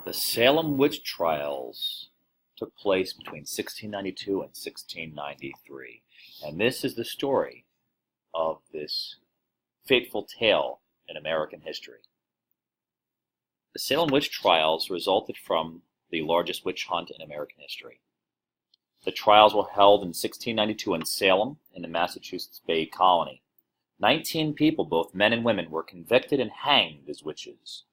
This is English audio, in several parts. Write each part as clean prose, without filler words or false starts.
The Salem witch trials took place between 1692 and 1693, and this is the story of this fateful tale in American history. The Salem witch trials resulted from the largest witch hunt in American history. The trials were held in 1692 in Salem, in the Massachusetts Bay Colony. 19 people, both men and women, were convicted and hanged as witches.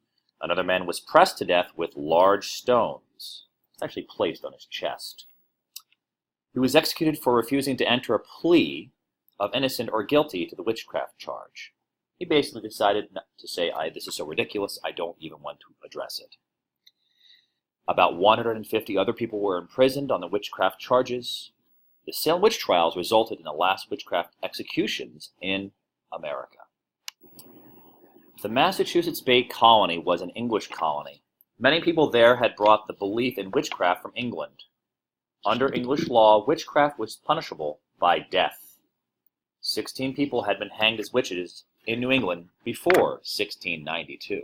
Another man was pressed to death with large stones. It's actually placed on his chest. He was executed for refusing to enter a plea of innocent or guilty to the witchcraft charge. He basically decided to say, this is so ridiculous, I don't even want to address it. About 150 other people were imprisoned on the witchcraft charges. The Salem witch trials resulted in the last witchcraft executions in America. The Massachusetts Bay Colony was an English colony. Many people there had brought the belief in witchcraft from England. Under English law, witchcraft was punishable by death. 16 people had been hanged as witches in New England before 1692.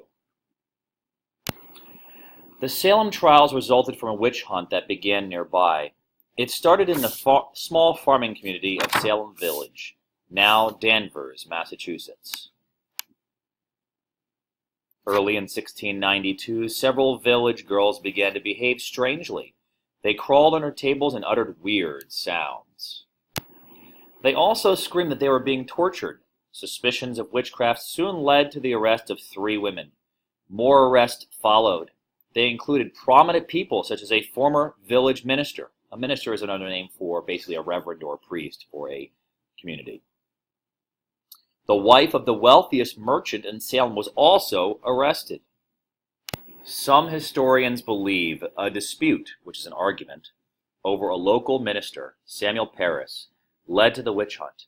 The Salem trials resulted from a witch hunt that began nearby. It started in the small farming community of Salem Village, now Danvers, Massachusetts. Early in 1692, several village girls began to behave strangely. They crawled under tables and uttered weird sounds. They also screamed that they were being tortured. Suspicions of witchcraft soon led to the arrest of 3 women. More arrests followed. They included prominent people such as a former village minister. A minister is another name for basically a reverend or a priest for a community. The wife of the wealthiest merchant in Salem was also arrested. Some historians believe a dispute, which is an argument, over a local minister, Samuel Parris, led to the witch hunt.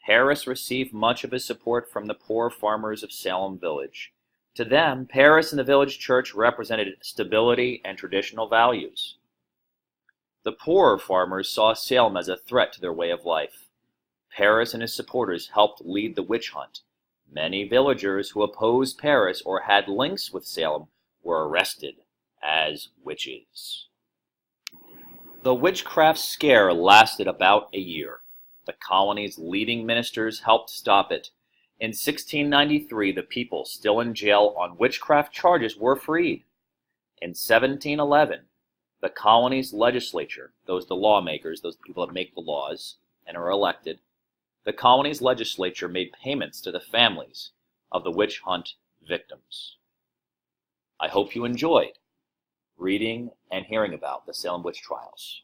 Parris received much of his support from the poor farmers of Salem Village. To them, Parris and the village church represented stability and traditional values. The poorer farmers saw Salem as a threat to their way of life. Parris and his supporters helped lead the witch hunt. Many villagers who opposed Parris or had links with Salem were arrested as witches. The witchcraft scare lasted about a year. The colony's leading ministers helped stop it. In 1693, the people still in jail on witchcraft charges were freed. In 1711, the colony's legislature, the lawmakers, those people that make the laws and are elected, the colony's legislature made payments to the families of the witch hunt victims. I hope you enjoyed reading and hearing about the Salem witch trials.